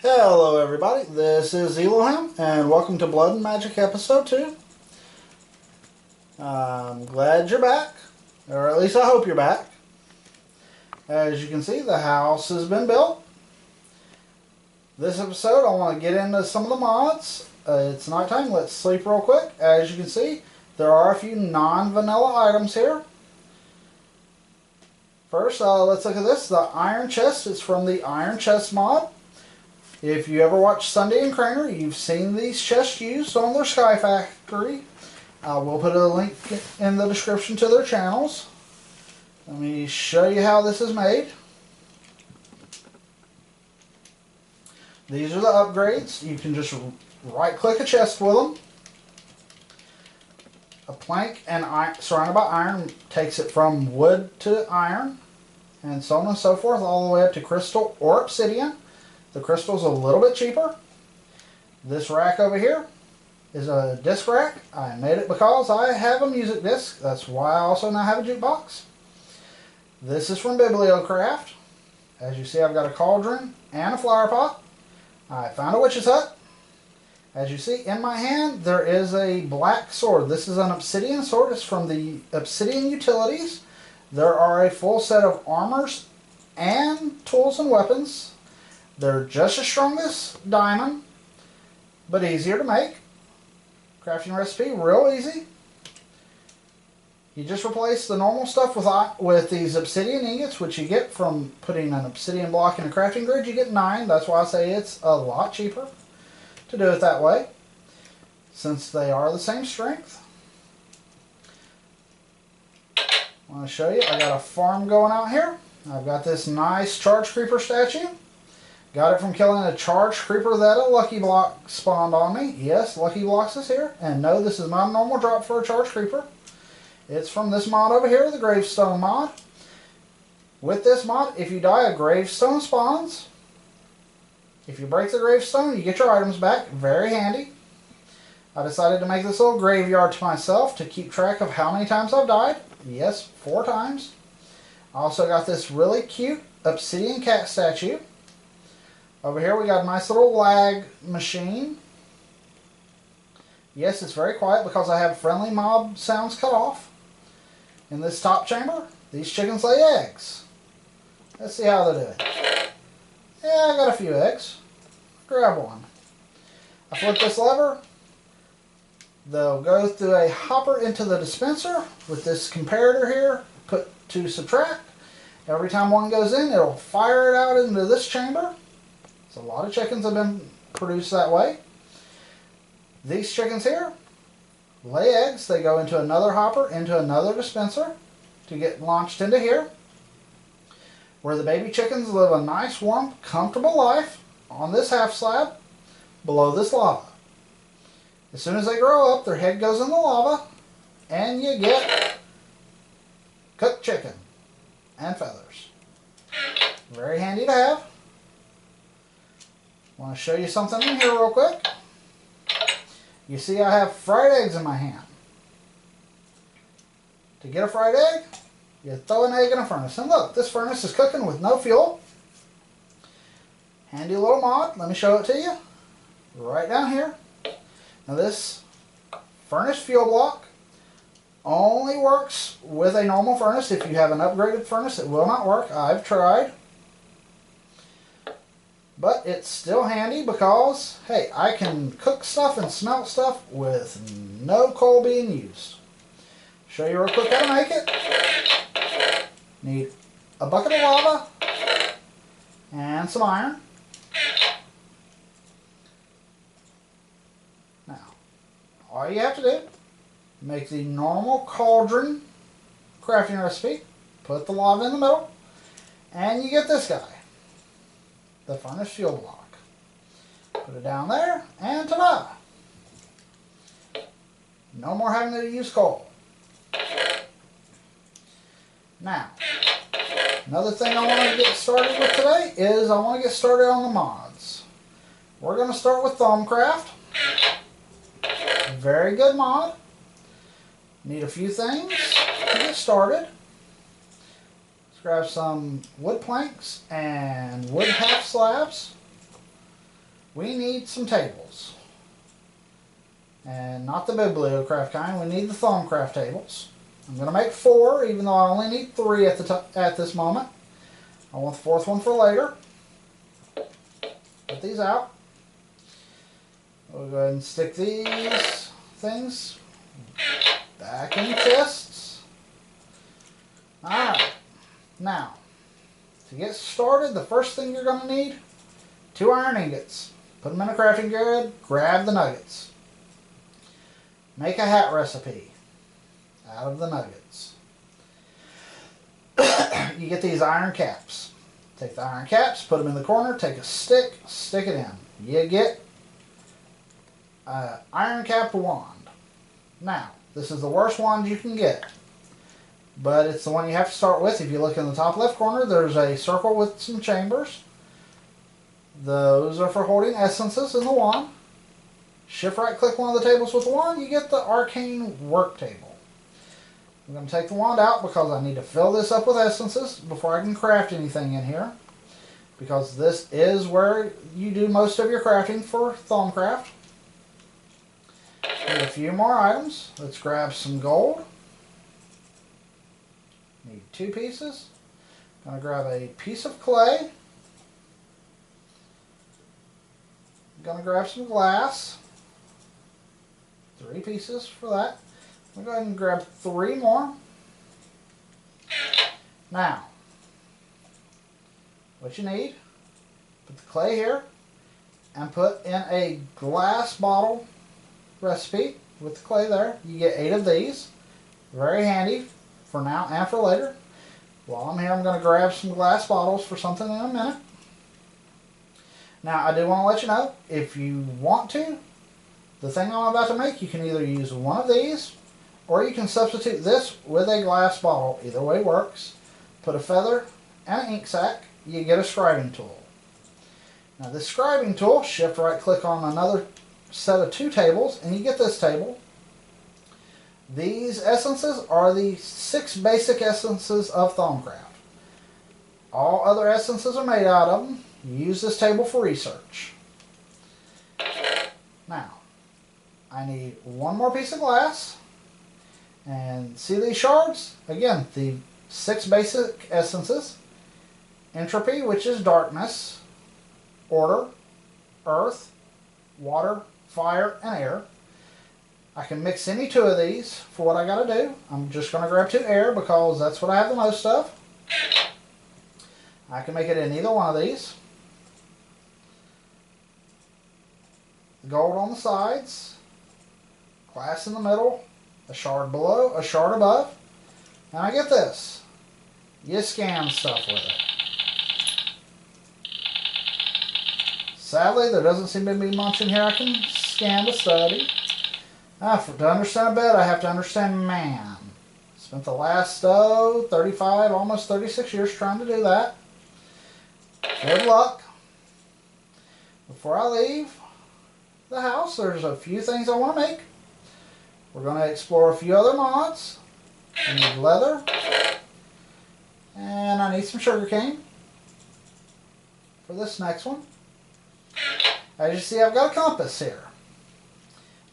Hello everybody, this is Elohim, and welcome to Blood and Magic episode 2. I'm glad you're back, or at least I hope you're back. As you can see, the house has been built. This episode I want to get into some of the mods. It's nighttime, let's sleep real quick. As you can see, there are a few non-vanilla items here. First, let's look at this. The Iron Chest is from the Iron Chest mod. If you ever watch Sunday and Craner, you've seen these chests used on their Sky Factory. We'll put a link in the description to their channels. Let me show you how this is made. These are the upgrades. You can just right-click a chest with them. A plank and surrounded by iron takes it from wood to iron, and so on and so forth, all the way up to crystal or obsidian. The crystal's a little bit cheaper. This rack over here is a disc rack. I made it because I have a music disc. That's why I also now have a jukebox. This is from Bibliocraft. As you see, I've got a cauldron and a flower pot. I found a witch's hut. As you see, in my hand, there is a black sword. This is an obsidian sword. It's from the Obsidian Utilities. There are a full set of armors and tools and weapons. They're just as strong as diamond, but easier to make. Crafting recipe, real easy. You just replace the normal stuff with these obsidian ingots, which you get from putting an obsidian block in a crafting grid. You get 9. That's why I say it's a lot cheaper to do it that way, since they are the same strength. I want to show you, I got a farm going out here. I've got this nice charge creeper statue. Got it from killing a charged creeper that a lucky block spawned on me. Yes, lucky blocks is here. And no, this is not a normal drop for a charged creeper. It's from this mod over here, the gravestone mod. With this mod, if you die, a gravestone spawns. If you break the gravestone, you get your items back. Very handy. I decided to make this little graveyard to myself to keep track of how many times I've died. Yes, 4 times. I also got this really cute obsidian cat statue. Over here we got a nice little lag machine. Yes, it's very quiet because I have friendly mob sounds cut off. In this top chamber, these chickens lay eggs. Let's see how they're doing. Yeah, I got a few eggs. Grab one. I flip this lever. They'll go through a hopper into the dispenser with this comparator here put to subtract. Every time one goes in, it'll fire it out into this chamber. A lot of chickens have been produced that way. These chickens here lay eggs. They go into another hopper, into another dispenser to get launched into here, where the baby chickens live a nice, warm, comfortable life on this half slab below this lava. As soon as they grow up, their head goes in the lava, and you get cooked chicken and feathers. Very handy to have. I want to show you something in here real quick. You see I have fried eggs in my hand. To get a fried egg, you throw an egg in a furnace. And look, this furnace is cooking with no fuel. Handy little mod. Let me show it to you. Right down here. Now this furnace fuel block only works with a normal furnace. If you have an upgraded furnace, it will not work. I've tried. But it's still handy because, hey, I can cook stuff and smelt stuff with no coal being used. Show you real quick how to make it. Need a bucket of lava and some iron. Now, all you have to do, make the normal cauldron crafting recipe, put the lava in the middle, and you get this guy. The furnace fuel block. Put it down there, and ta-da! No more having to use coal. Now, another thing I want to get started with today is I want to get started on the mods. We're going to start with Thumbcraft. Very good mod. Need a few things to get started. Let's grab some wood planks and wood half slabs. we need some tables. And not the bibliocraft kind, we need the Thaumcraft tables. I'm going to make 4, even though I only need 3 at this moment. I want the 4th one for later. Put these out. We'll go ahead and stick these things back in the chests. Alright, now, to get started, the first thing you're going to need, 2 iron ingots. Put them in a crafting grid, grab the nuggets. Make a hat recipe out of the nuggets. You get these iron caps. Take the iron caps, put them in the corner, take a stick, stick it in. You get an iron capped wand. Now, this is the worst wand you can get, but it's the one you have to start with. If you look in the top left corner, there's a circle with some chambers. Those are for holding essences in the wand. Shift right click one of the tables with the wand, you get the arcane work table. I'm going to take the wand out because I need to fill this up with essences before I can craft anything in here. Because this is where you do most of your crafting for Thaumcraft. Need a few more items. Let's grab some gold. Need 2 pieces. I'm going to grab a piece of clay. I'm going to grab some glass. 3 pieces for that. I'm going to go ahead and grab 3 more. Now, what you need, put the clay here and put in a glass bottle recipe with the clay there. You get 8 of these. Very handy for now and for later. While I'm here, I'm going to grab some glass bottles for something in a minute. Now, I do want to let you know, if you want to, the thing I'm about to make, you can either use one of these, or you can substitute this with a glass bottle. Either way works. Put a feather and an ink sac, you get a scribing tool. Now this scribing tool, shift right click on another set of 2 tables, and you get this table. These essences are the 6 basic essences of Thaumcraft. All other essences are made out of them. You use this table for research. Now, I need 1 more piece of glass. And see these shards? Again, the 6 basic essences. Entropy, which is darkness. Order, earth, water, fire, and air. I can mix any 2 of these for what I gotta do. I'm just gonna grab 2 air because that's what I have the most of. I can make it in either one of these. Gold on the sides. Glass in the middle. A shard below, a shard above. And I get this. You scan stuff with it. Sadly, there doesn't seem to be much in here I can scan to study. To understand a bed, I have to understand man. Spent the last 35, almost 36 years trying to do that. Good luck. Before I leave the house, there's a few things I want to make. We're going to explore a few other mods. I need leather. And I need some sugarcane for this next one. As you see, I've got a compass here.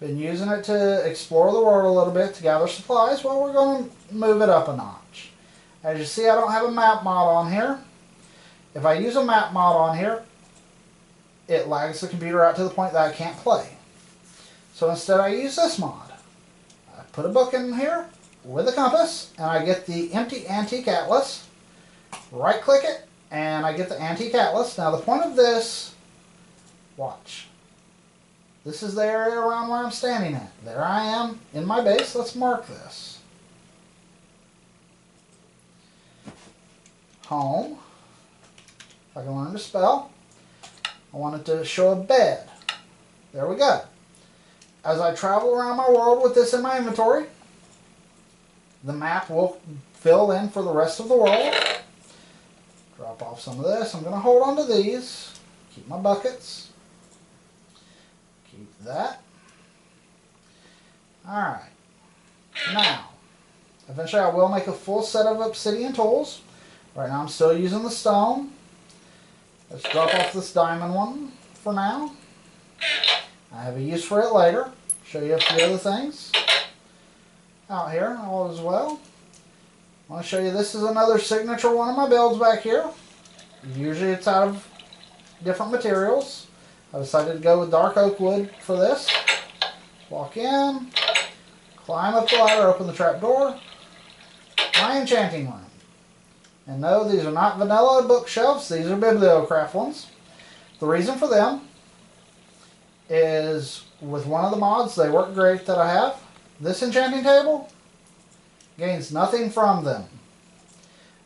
Been using it to explore the world a little bit to gather supplies. Well, we're going to move it up a notch. As you see, I don't have a map mod on here. If I use a map mod on here, it lags the computer out to the point that I can't play. So instead I use this mod. I put a book in here with a compass, and I get the empty antique atlas. Right click it, and I get the antique atlas. Now the point of this, watch. This is the area around where I'm standing at. There I am in my base. Let's mark this. Home. If I can learn to spell. I want it to show a bed. There we go. As I travel around my world with this in my inventory, the map will fill in for the rest of the world. Drop off some of this. I'm going to hold on to these. Keep my buckets. Keep that. Alright. Now, eventually I will make a full set of obsidian tools. Right now I'm still using the stone. Let's drop off this diamond one for now. I have a use for it later. Show you a few other things out here all as well. I want to show you, this is another signature one of my builds back here. Usually it's out of different materials. I decided to go with dark oak wood for this. Walk in, climb up the ladder, open the trap door. My enchanting room. And no, these are not vanilla bookshelves, these are bibliocraft ones. The reason for them is with one of the mods, they work great that I have. This enchanting table gains nothing from them.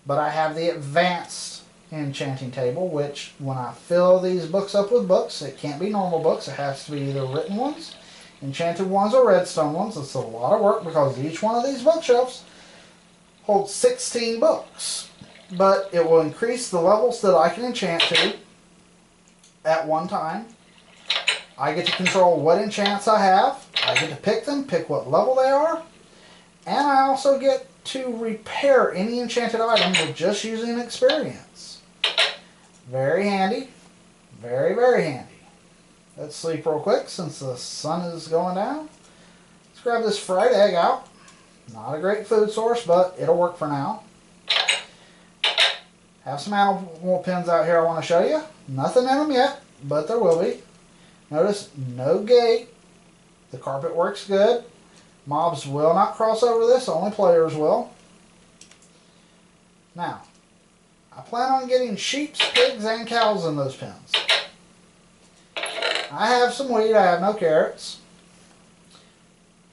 But I have the advanced enchanting table, which when I fill these books up with books, it can't be normal books, it has to be either written ones, enchanted ones, or redstone ones. It's a lot of work because each one of these bookshelves holds 16 books. But it will increase the levels that I can enchant to at one time. I get to control what enchants I have. I get to pick them, pick what level they are. And I also get to repair any enchanted item with just using experience. Very handy. Very, very handy. Let's sleep real quick since the sun is going down. Let's grab this fried egg out. Not a great food source, but it'll work for now. Have some animal pins out here I want to show you. Nothing in them yet, but there will be. Notice no gate. The carpet works good. Mobs will not cross over this, only players will. Now, I plan on getting sheep, pigs, and cows in those pens. I have some wheat, I have no carrots.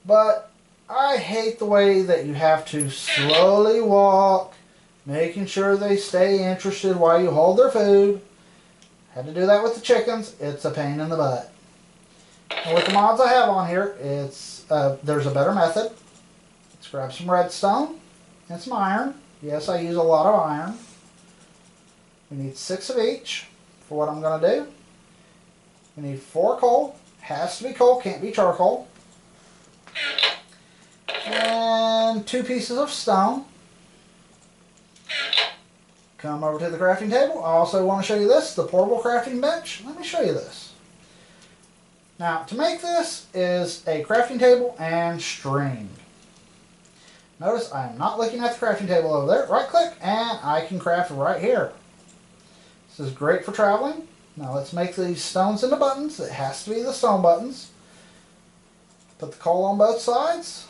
But I hate the way that you have to slowly walk, making sure they stay interested while you hold their food. Had to do that with the chickens. It's a pain in the butt. And with the mods I have on here, there's a better method. Let's grab some redstone and some iron. Yes, I use a lot of iron. We need 6 of each for what I'm going to do. We need 4 coal. Has to be coal, can't be charcoal. And 2 pieces of stone. Come over to the crafting table. I also want to show you this, the portable crafting bench. Let me show you this. Now, to make this is a crafting table and string. Notice I am not looking at the crafting table over there. Right click and I can craft right here. This is great for traveling. Now let's make these stones into buttons. It has to be the stone buttons. Put the coal on both sides.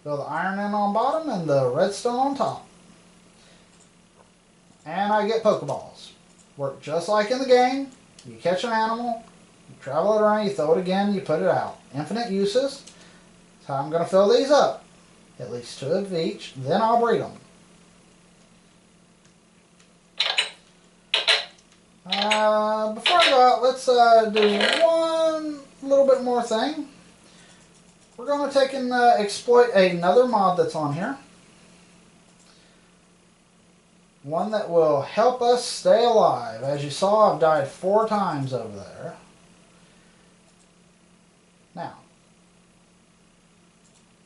Fill the iron in on bottom and the redstone on top. And I get Pokeballs. Work just like in the game. You catch an animal, you travel it around, you throw it again, you put it out. Infinite uses. That's how I'm going to fill these up. At least 2 of each. Then I'll breed them. Before I go out, let's do one little bit more thing. We're going to take and exploit another mod that's on here. One that will help us stay alive. As you saw, I've died 4 times over there. Now,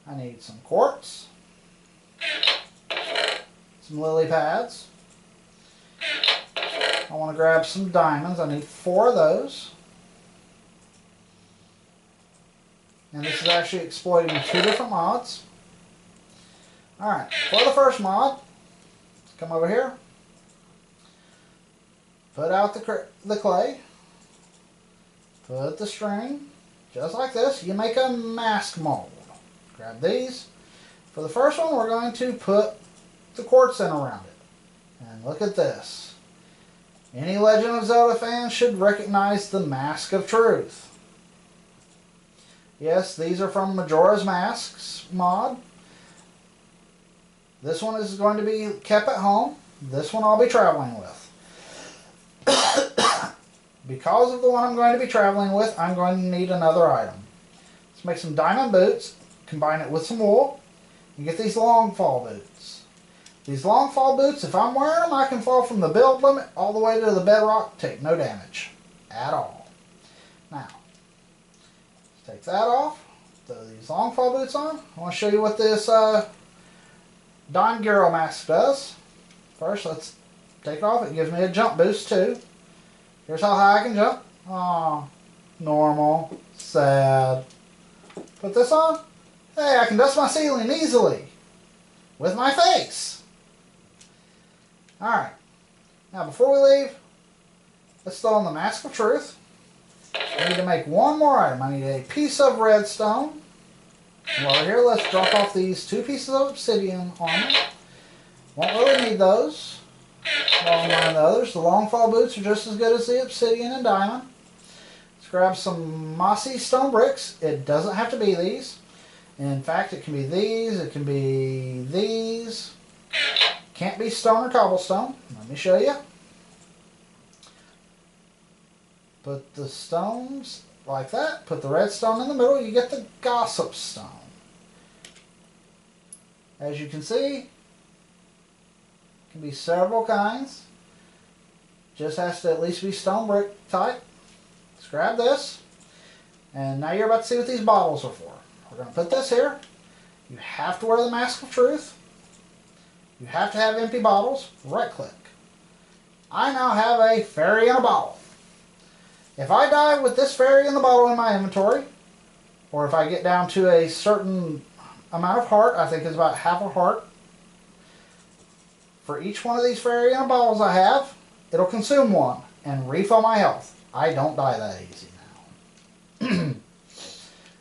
I need some quartz, some lily pads. I want to grab some diamonds. I need 4 of those. And this is actually exploiting 2 different mods. Alright, for the first mod, come over here, put out the clay, put the string, just like this. You make a mask mold. Grab these. For the first one, we're going to put the quartz in around it. And look at this. Any Legend of Zelda fan should recognize the Mask of Truth. Yes, these are from Majora's Masks mod. This one is going to be kept at home. This one I'll be traveling with. Because of the one I'm going to be traveling with, I'm going to need another item. Let's make some diamond boots, combine it with some wool, and get these long fall boots. These long fall boots, if I'm wearing them, I can fall from the build limit all the way to the bedrock, take no damage at all. Now, take that off, throw these long fall boots on. I want to show you what this Don Giro mask does. First, let's take it off. It gives me a jump boost too. Here's how high I can jump. Aww. normal, sad. Put this on. Hey, I can dust my ceiling easily with my face. Alright. Now before we leave, let's throw on the Mask of Truth. I need to make one more item. I need a piece of redstone. While we're here, let's drop off these 2 pieces of obsidian armor. Won't really need those. Won't mind the others. The long fall boots are just as good as the obsidian and diamond. Let's grab some mossy stone bricks. It doesn't have to be these. In fact, it can be these. It can be these. Can't be stone or cobblestone. Let me show you. Put the stones like that. Put the redstone in the middle. You get the gossip stone. As you can see, it can be several kinds. Just has to at least be stone brick type. Let's grab this. And now you're about to see what these bottles are for. We're going to put this here. You have to wear the Mask of Truth. You have to have empty bottles. Right click. I now have a fairy in a bottle. If I die with this fairy in the bottle in my inventory, or if I get down to a certain amount of heart, I think it's about half a heart, for each one of these fairy in a bottles I have, it'll consume one and refill my health. I don't die that easy now.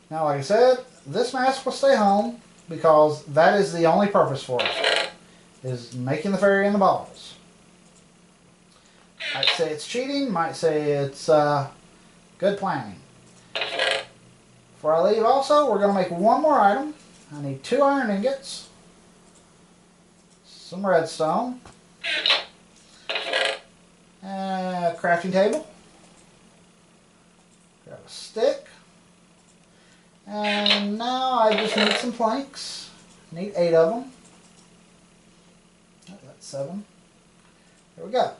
Now, like I said, this mask will stay home because that is the only purpose for it, is making the fairy in the bottles. Might say it's cheating, might say it's good planning. Before I leave also, we're going to make one more item. I need 2 iron ingots, some redstone, and a crafting table. Grab a stick. And now I just need some planks. Need 8 of them. That's 7. There we go.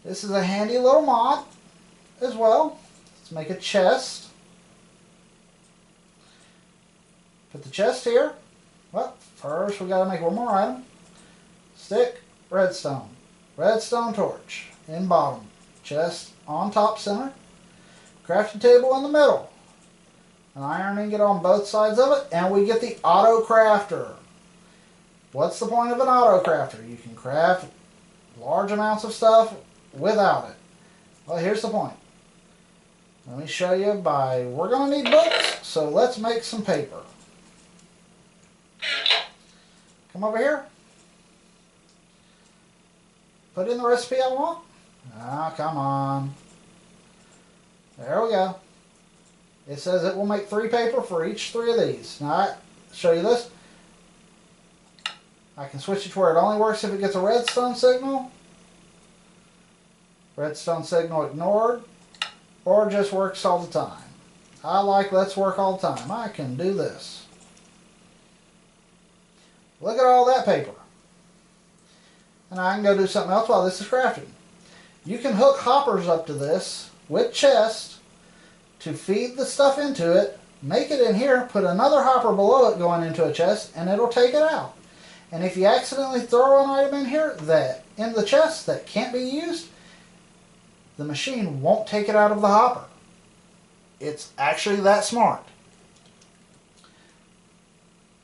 This is a handy little mod as well. Let's make a chest. Put the chest here. Well, first we got to make one more item. Stick, redstone. Redstone torch in bottom. Chest on top center. Crafting table in the middle. An iron ingot on both sides of it, and we get the auto crafter. What's the point of an auto crafter? You can craft large amounts of stuff without it. Well, here's the point. Let me show you we're going to need books, so let's make some paper. Come over here. Put in the recipe I want. Ah, come on. There we go. It says it will make 3 paper for each 3 of these. Now, I'll show you this. I can switch it to where it only works if it gets a redstone signal. Redstone signal ignored. Or just works all the time. I like let's work all the time. I can do this. Look at all that paper. And I can go do something else while this is crafting. You can hook hoppers up to this with chests to feed the stuff into it, make it in here, put another hopper below it going into a chest, and it'll take it out. And if you accidentally throw an item in here in the chest that can't be used, the machine won't take it out of the hopper. It's actually that smart.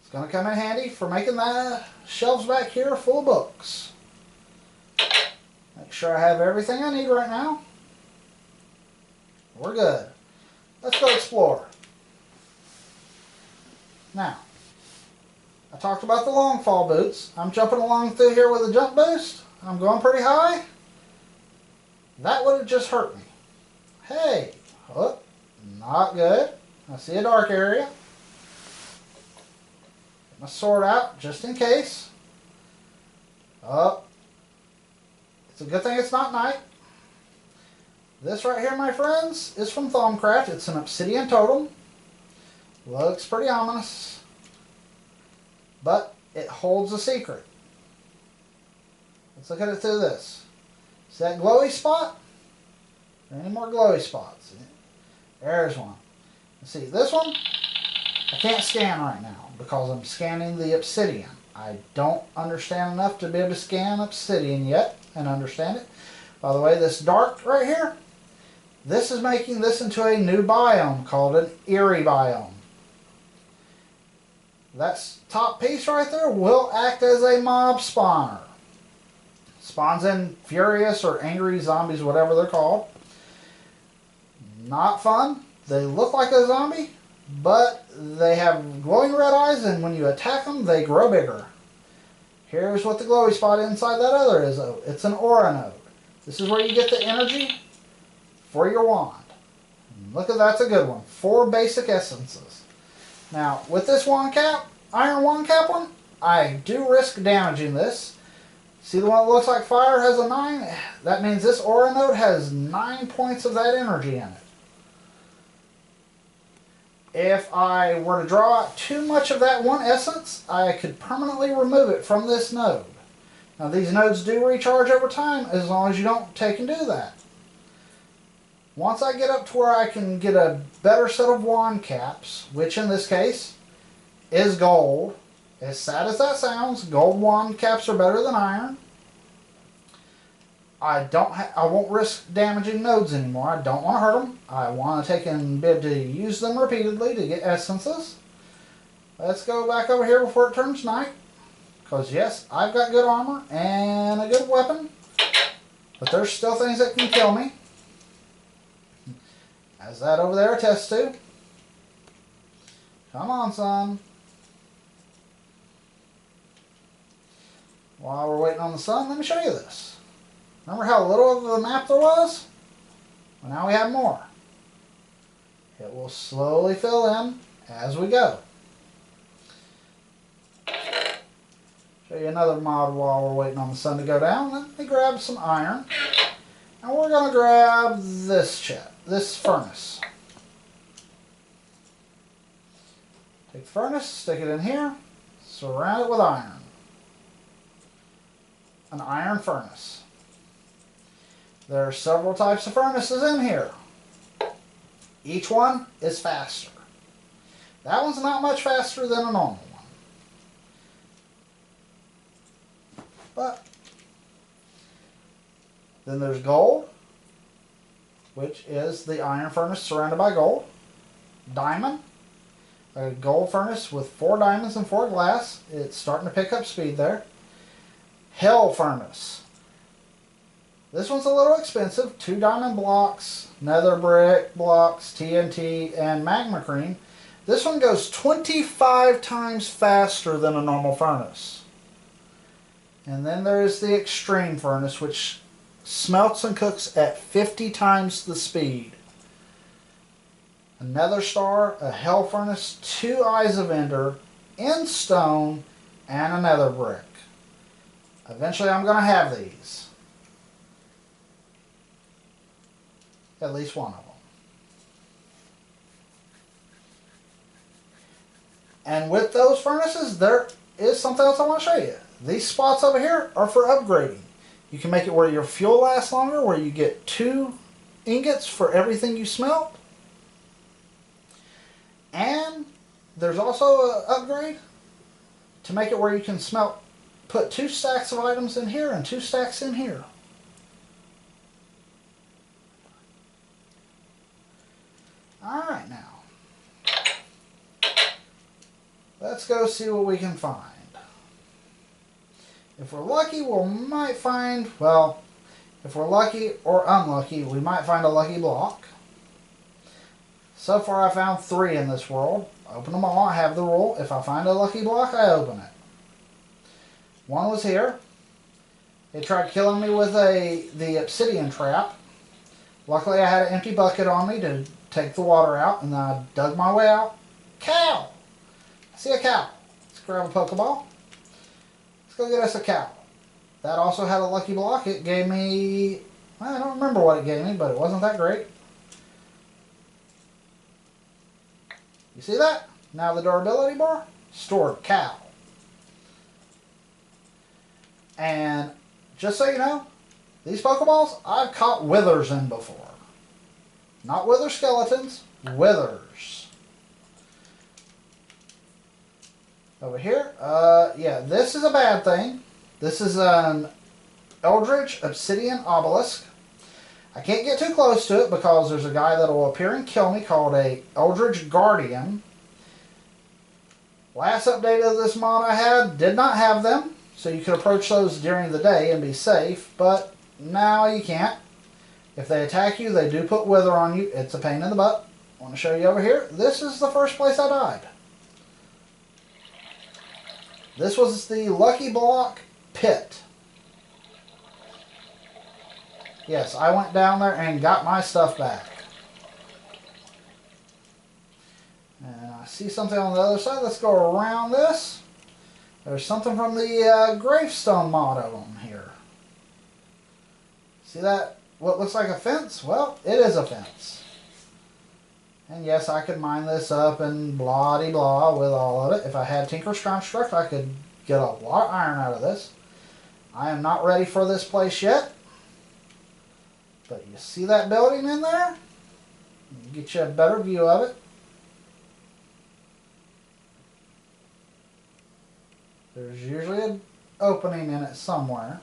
It's going to come in handy for making the shelves back here full of books. Make sure I have everything I need right now. We're good. Let's go explore. Now, I talked about the long fall boots. I'm jumping along through here with a jump boost. I'm going pretty high. That would have just hurt me. Hey, oh, not good. I see a dark area. Get my sword out just in case. Oh, it's a good thing it's not night. This right here, my friends, is from Thaumcraft. It's an obsidian totem. Looks pretty ominous. But it holds a secret. Let's look at it through this. See that glowy spot? Are there any more glowy spots? There's one. See, this one, I can't scan right now because I'm scanning the obsidian. I don't understand enough to be able to scan obsidian yet and understand it. By the way, this dark right here, This is making this into a new biome called an eerie biome. That top piece right there will act as a mob spawner. Spawns in furious or angry zombies, whatever they're called. Not fun. They look like a zombie, but they have glowing red eyes, and when you attack them, they grow bigger. Here's what the glowy spot inside that other is, though. It's an aura node. This is where you get the energy for your wand. Look at that's a good one. 4 basic essences. Now, with this wand cap, iron wand cap one, I do risk damaging this. See the one that looks like fire has a 9? That means this aura node has 9 points of that energy in it. If I were to draw out too much of that one essence, I could permanently remove it from this node. Now these nodes do recharge over time as long as you don't take and do that. Once I get up to where I can get a better set of wand caps, which in this case is gold, as sad as that sounds, gold wand caps are better than iron. I won't risk damaging nodes anymore. I don't want to hurt them. I want to take and be able to use them repeatedly to get essences. Let's go back over here before it turns night. Because yes, I've got good armor and a good weapon. But there's still things that can kill me. As that over there attests to. Come on, son. While we're waiting on the sun, let me show you this. Remember how little of the map there was? Well, now we have more. It will slowly fill in as we go. Show you another mod while we're waiting on the sun to go down. Let me grab some iron. And we're going to grab this furnace. Take the furnace, stick it in here, surround it with iron. An iron furnace. There are several types of furnaces in here. Each one is faster. That one's not much faster than a normal one. But then there's gold, which is the iron furnace surrounded by gold. Diamond, a gold furnace with 4 diamonds and 4 glass. It's starting to pick up speed there. Hell furnace. This one's a little expensive. 2 diamond blocks, nether brick blocks, TNT, and magma cream. This one goes 25 times faster than a normal furnace. And then there is the extreme furnace, which smelts and cooks at 50 times the speed. A nether star, a hell furnace, 2 eyes of ender, in stone, and a nether brick. Eventually I'm going to have these. At least one of them. And with those furnaces, there is something else I want to show you. These spots over here are for upgrading. You can make it where your fuel lasts longer, where you get 2 ingots for everything you smelt. And there's also an upgrade to make it where you can put 2 stacks of items in here and 2 stacks in here. Alright now, let's go see what we can find. If we're lucky, we might find, well, if we're lucky or unlucky, we might find a lucky block. So far I found 3 in this world. Open them all. I have the rule. If I find a lucky block, I open it. One was here. It tried killing me with the obsidian trap. Luckily I had an empty bucket on me to take the water out, and then I dug my way out. Cow! I see a cow. Let's grab a Pokeball. Let's go get us a cow. That also had a lucky block. It gave me, well, I don't remember what it gave me, but it wasn't that great. You see that? Now the durability bar, stored cow. And just so you know, these Pokeballs I've caught withers in before. Not wither skeletons, withers. Over here, yeah, this is a bad thing. This is an Eldritch Obsidian Obelisk. I can't get too close to it because there's a guy that will appear and kill me called a Eldritch Guardian. Last update of this mod I had did not have them, so you could approach those during the day and be safe, but now you can't. If they attack you, they do put wither on you. It's a pain in the butt. I want to show you over here. This is the first place I died. This was the Lucky Block Pit. Yes, I went down there and got my stuff back. And I see something on the other side. Let's go around this. There's something from the gravestone mod of them here. See that? What looks like a fence? Well, it is a fence. And yes, I could mine this up and blah-de-blah with all of it. If I had Tinker's Construct, I could get a lot of iron out of this. I am not ready for this place yet. But you see that building in there? Get you a better view of it. There's usually an opening in it somewhere.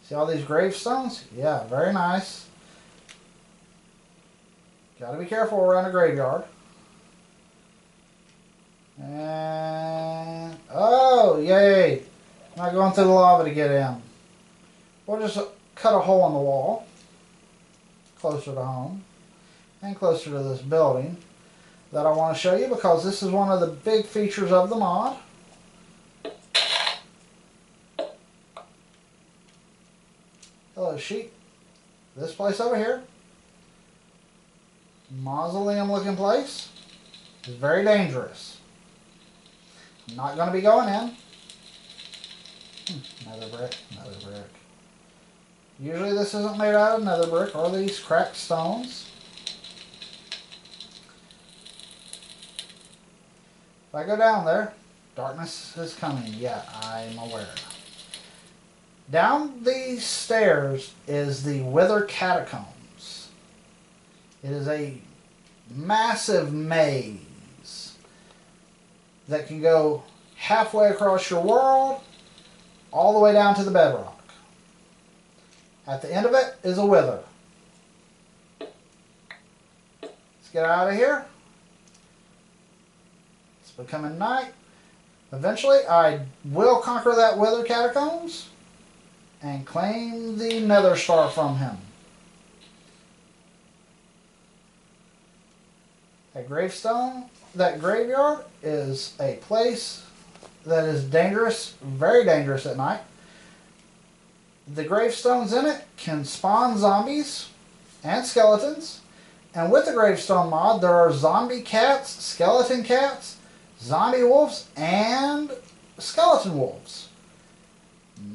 See all these gravestones? Yeah, very nice. Gotta be careful around a graveyard. And oh, yay! Not going through the lava to get in. We'll just cut a hole in the wall. Closer to home. And closer to this building that I want to show you because this is one of the big features of the mod. Hello, sheep. This place over here, mausoleum looking place, is very dangerous. I'm not going to be going in. Another brick, another brick. Usually this isn't made out of nether brick or these cracked stones. If I go down there, darkness is coming. Yeah, I'm aware. Down these stairs is the Wither Catacombs. It is a massive maze that can go halfway across your world all the way down to the bedrock. At the end of it is a wither. Let's get out of here. It's becoming night. Eventually I will conquer that Wither Catacombs and claim the Nether Star from him. That gravestone, that graveyard is a place that is dangerous, very dangerous at night. The gravestones in it can spawn zombies and skeletons. And with the gravestone mod, there are zombie cats, skeleton cats, zombie wolves, and skeleton wolves.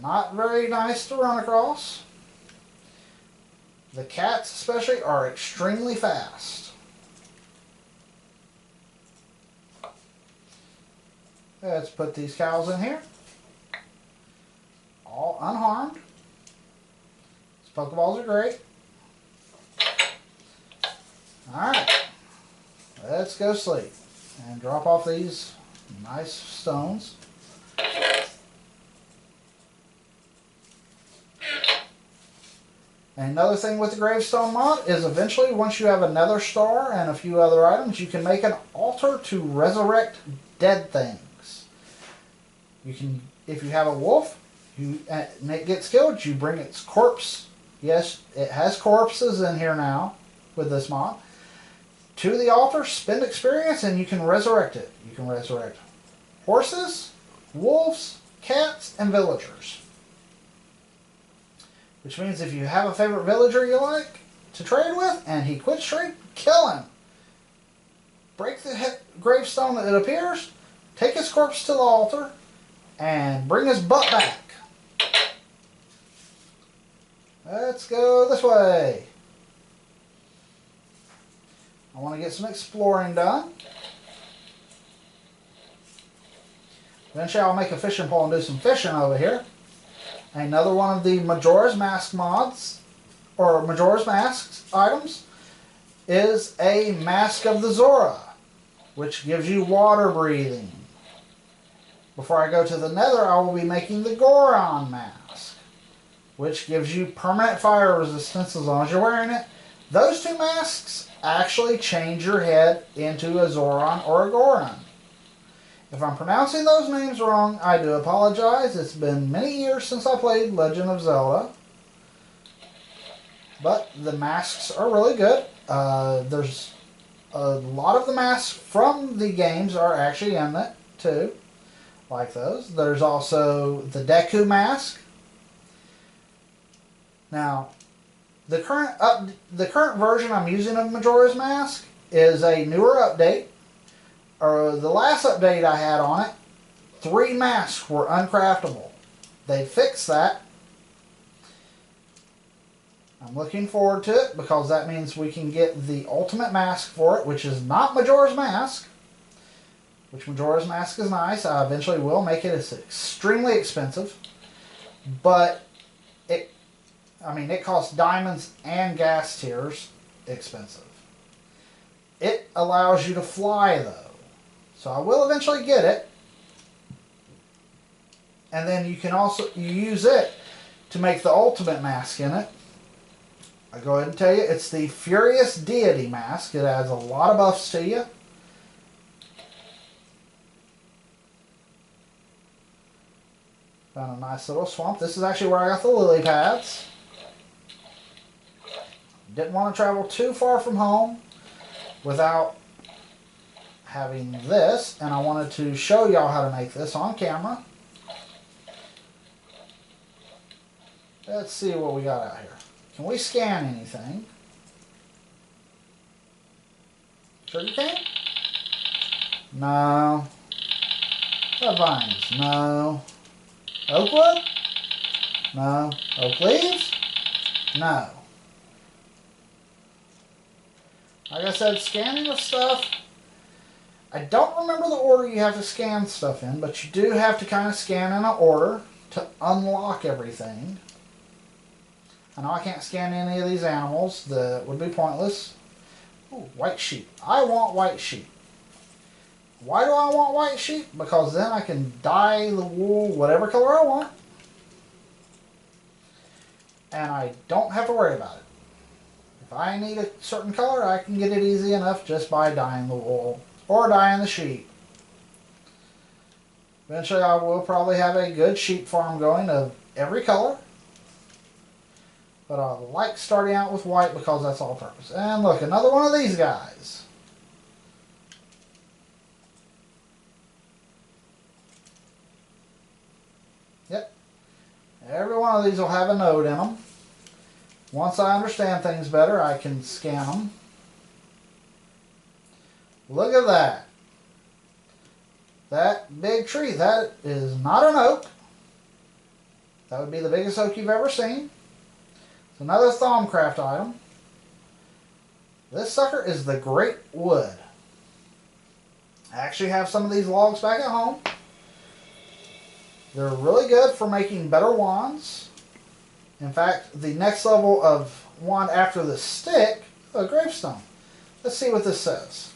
Not very nice to run across. The cats especially are extremely fast. Let's put these cows in here. All unharmed. These Pokeballs are great. Alright. Let's go sleep. And drop off these nice stones. Another thing with the gravestone mod is eventually once you have a nether star and a few other items, you can make an altar to resurrect dead things. You can, if you have a wolf, and it gets killed, you bring its corpse. Yes, it has corpses in here now with this mod. To the altar, spend experience, and you can resurrect it. You can resurrect horses, wolves, cats, and villagers. Which means if you have a favorite villager you like to trade with, and he quits trade, kill him. Break the gravestone that it appears, take his corpse to the altar, and bring his butt back. Let's go this way. I want to get some exploring done. Eventually I'll make a fishing pole and do some fishing over here. Another one of the Majora's Mask mods, or Majora's Mask items, is a Mask of the Zora, which gives you water breathing. Before I go to the Nether, I will be making the Goron mask. which gives you permanent fire resistance as long as you're wearing it. Those two masks actually change your head into a Zoran or a Goron. If I'm pronouncing those names wrong, I do apologize. It's been many years since I played Legend of Zelda. But the masks are really good. There's a lot of the masks from the games are actually in it too. Like those. There's also the Deku mask. Now, the current version I'm using of Majora's Mask is a newer update. The last update I had on it, 3 masks were uncraftable. They fixed that. I'm looking forward to it because that means we can get the ultimate mask for it, which is not Majora's Mask. Which Majora's Mask is nice. I eventually will make it. It's extremely expensive. But it costs diamonds and gas tiers expensive. It allows you to fly though. So I will eventually get it. And then you can also use it to make the ultimate mask in it. I'll go ahead and tell you, it's the Furious Deity mask. It adds a lot of buffs to you. Found a nice little swamp. This is actually where I got the lily pads. Didn't want to travel too far from home without having this, and I wanted to show y'all how to make this on camera. Let's see what we got out here. Can we scan anything? Sugar cane? No. What vines? No. Oak wood? No. Oak leaves? No. Like I said, scanning the stuff, I don't remember the order you have to scan stuff in, but you do have to kind of scan in an order to unlock everything. I know I can't scan any of these animals. That would be pointless. Ooh, white sheep. I want white sheep. Why do I want white sheep? Because then I can dye the wool whatever color I want. And I don't have to worry about it. If I need a certain color, I can get it easy enough just by dyeing the wool or dyeing the sheep. Eventually I will probably have a good sheep farm going of every color. But I like starting out with white because that's all purpose. And look, another one of these guys. Yep. Every one of these will have a node in them. Once I understand things better, I can scan them. Look at that. That big tree, that is not an oak. That would be the biggest oak you've ever seen. It's another Thaumcraft item. This sucker is the Great Wood. I actually have some of these logs back at home. They're really good for making better wands. In fact, the next level of wand after the stick, a gravestone. Let's see what this says.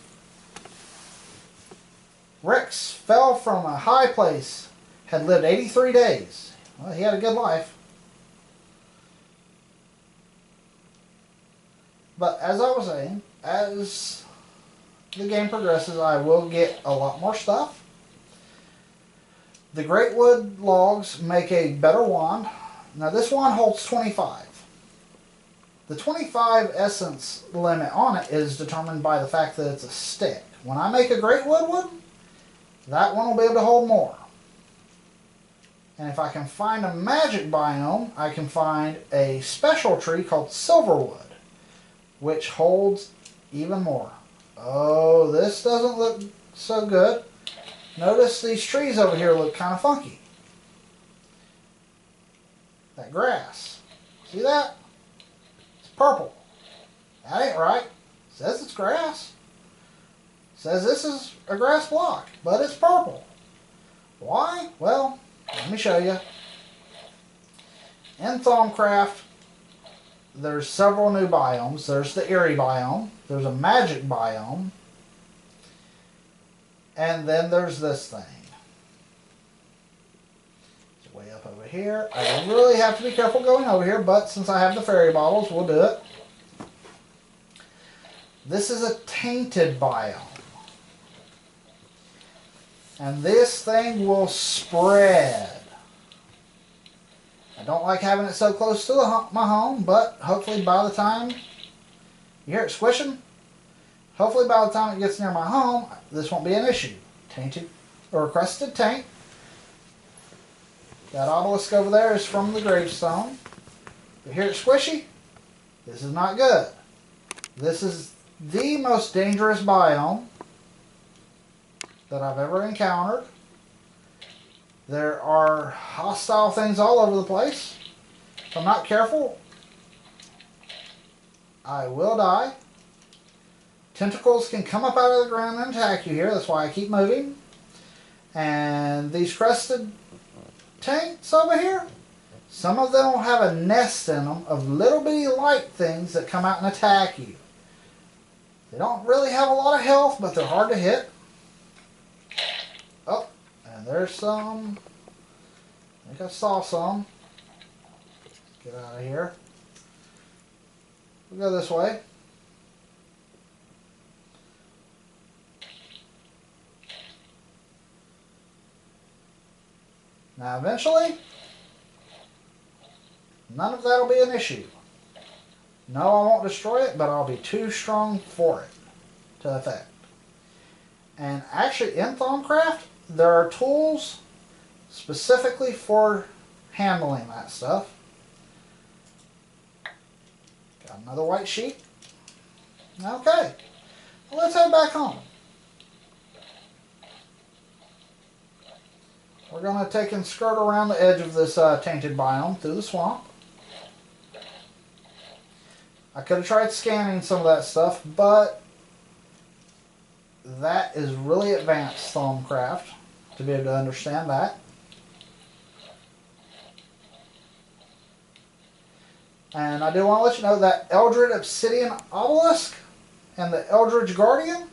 Rex fell from a high place, had lived 83 days. Well, he had a good life. But as I was saying, as the game progresses, I will get a lot more stuff. The Great Wood logs make a better wand. Now this wand holds 25. The 25 essence limit on it is determined by the fact that it's a stick. When I make a Great Wood one, that one will be able to hold more. And if I can find a magic biome, I can find a special tree called Silverwood, which holds even more. Oh, this doesn't look so good. Notice these trees over here look kind of funky. That grass. See that? It's purple. That ain't right. It says it's grass. It says this is a grass block, but it's purple. Why? Well, let me show you. In Thaumcraft, there's several new biomes. There's the Eerie biome. There's a magic biome. And then there's this thing. It's way up step over here. I really have to be careful going over here, but since I have the fairy bottles, we'll do it. This is a tainted biome. And this thing will spread. I don't like having it so close to my home, but hopefully by the time you hear it squishing, hopefully by the time it gets near my home, this won't be an issue. Tainted or crusted taint. That obelisk over there is from the gravestone. You hear it squishy? This is not good. This is the most dangerous biome that I've ever encountered. There are hostile things all over the place. If I'm not careful, I will die. Tentacles can come up out of the ground and attack you here. That's why I keep moving. And these crested taints over here, some of them will have a nest in them of little bitty light things that come out and attack you. They don't really have a lot of health, but they're hard to hit. Oh, and there's some. I think I saw some. Get out of here. We'll go this way. Now eventually, none of that will be an issue. No, I won't destroy it, but I'll be too strong for it to affect. And actually in Thaumcraft, there are tools specifically for handling that stuff. Got another white sheet. Okay, well, let's head back home. We're going to take and skirt around the edge of this tainted biome through the swamp. I could have tried scanning some of that stuff, but that is really advanced Thaumcraft to be able to understand that. And I do want to let you know that Eldritch Obsidian Obelisk and the Eldritch Guardian,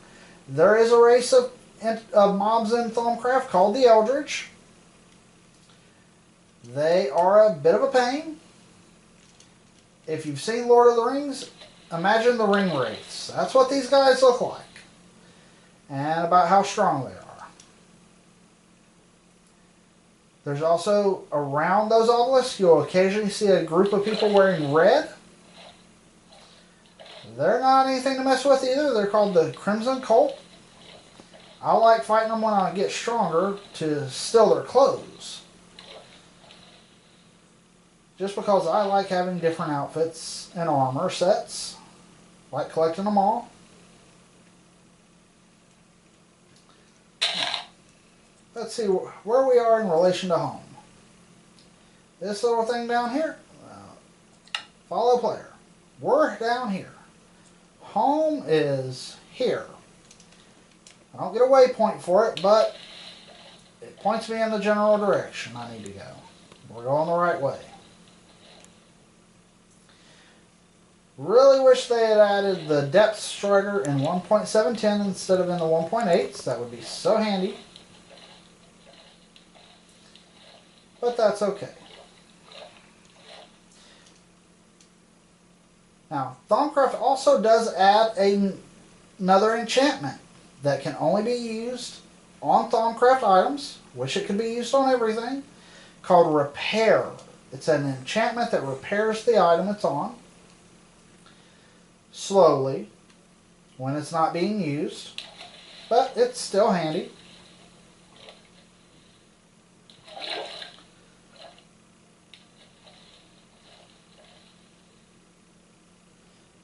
there is a race of mobs in Thaumcraft called the Eldritch. They are a bit of a pain. If you've seen Lord of the Rings, imagine the ring wraiths. That's what these guys look like. And about how strong they are. There's also, around those obelisks, you'll occasionally see a group of people wearing red. They're not anything to mess with either. They're called the Crimson Cult. I like fighting them when I get stronger to steal their clothes. Just because I like having different outfits and armor sets. Like collecting them all. Let's see where we are in relation to home. This little thing down here. Follow player. We're down here. Home is here. I don't get a waypoint for it, but it points me in the general direction I need to go. We're going the right way. Really wish they had added the depth strider in 1.710 instead of in the 1.8s. That would be so handy. But that's okay. Now, Thaumcraft also does add another enchantment that can only be used on Thaumcraft items, which it can be used on everything, called Repair. It's an enchantment that repairs the item it's on slowly when it's not being used, but it's still handy.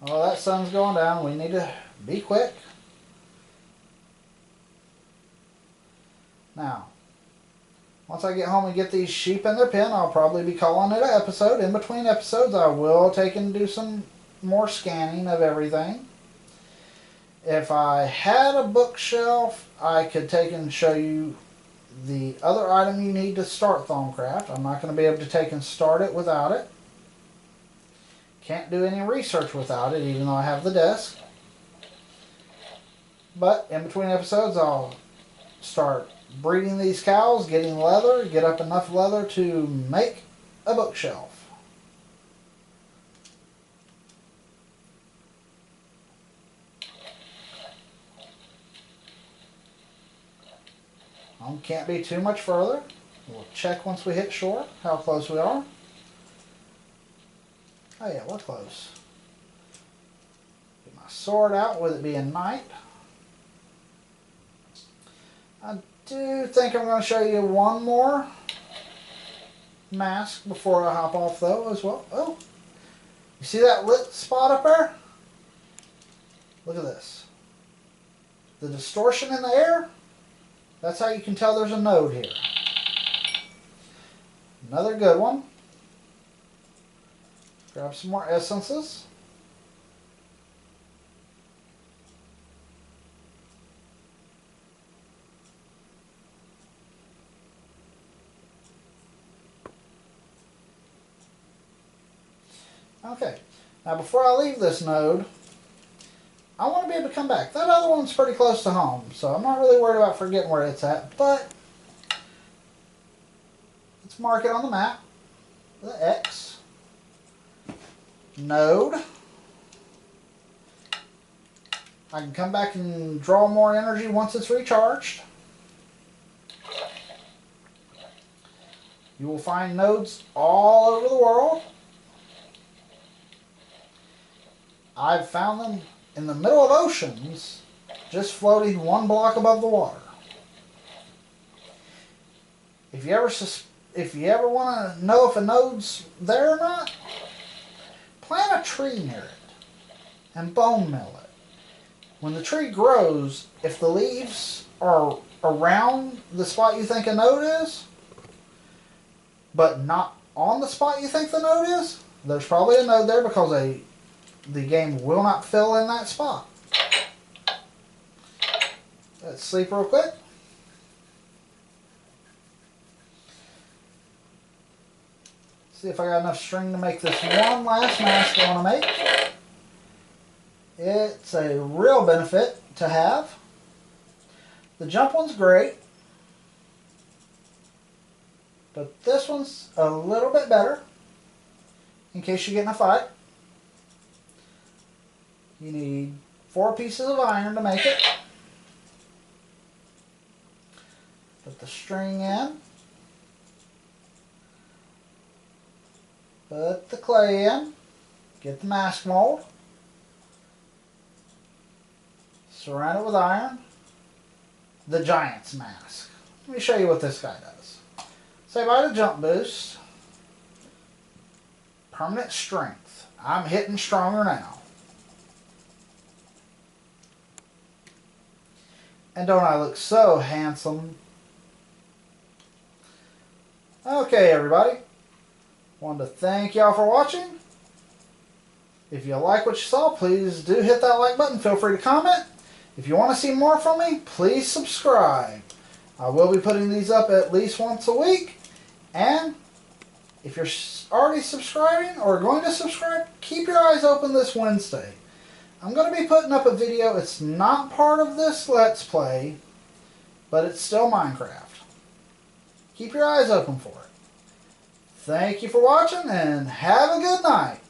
Oh, that sun's going down. We need to be quick. Now, once I get home and get these sheep in their pen, I'll probably be calling it an episode. In between episodes, I will take and do some more scanning of everything. If I had a bookshelf, I could take and show you the other item you need to start Thaumcraft. I'm not going to be able to take and start it without it. Can't do any research without it, even though I have the desk. But in between episodes, I'll start breeding these cows, getting leather, get up enough leather to make a bookshelf. Can't be too much further. We'll check once we hit shore how close we are. Oh yeah, we're close. Get my sword out with it being night. I do think I'm going to show you one more mask before I hop off though as well. Oh, you see that lit spot up there? Look at this. The distortion in the air, that's how you can tell there's a node here. Another good one. Grab some more essences. Okay, now before I leave this node, I want to be able to come back. That other one's pretty close to home, so I'm not really worried about forgetting where it's at, but let's mark it on the map. The X. Node. I can come back and draw more energy once it's recharged. You will find nodes all over the world. I've found them in the middle of oceans, just floating one block above the water. If you ever want to know if a node's there or not, plant a tree near it and bone mill it. When the tree grows, if the leaves are around the spot you think a node is, but not on the spot you think the node is, there's probably a node there because the game will not fill in that spot. Let's sleep real quick. See if I got enough string to make this one last mask I want to make. It's a real benefit to have. The jump one's great, but this one's a little bit better in case you get in a fight. You need 4 pieces of iron to make it. Put the string in. Put the clay in. Get the mask mold. Surround it with iron. The Giant's mask. Let me show you what this guy does. Say bye to jump boost. Permanent strength. I'm hitting stronger now. And don't I look so handsome? Okay, everybody. Wanted to thank y'all for watching. If you like what you saw, please do hit that like button. Feel free to comment. If you want to see more from me, please subscribe. I will be putting these up at least once a week. And if you're already subscribing or going to subscribe, keep your eyes open this Wednesday. I'm going to be putting up a video. It's not part of this Let's Play, but it's still Minecraft. Keep your eyes open for it. Thank you for watching and have a good night.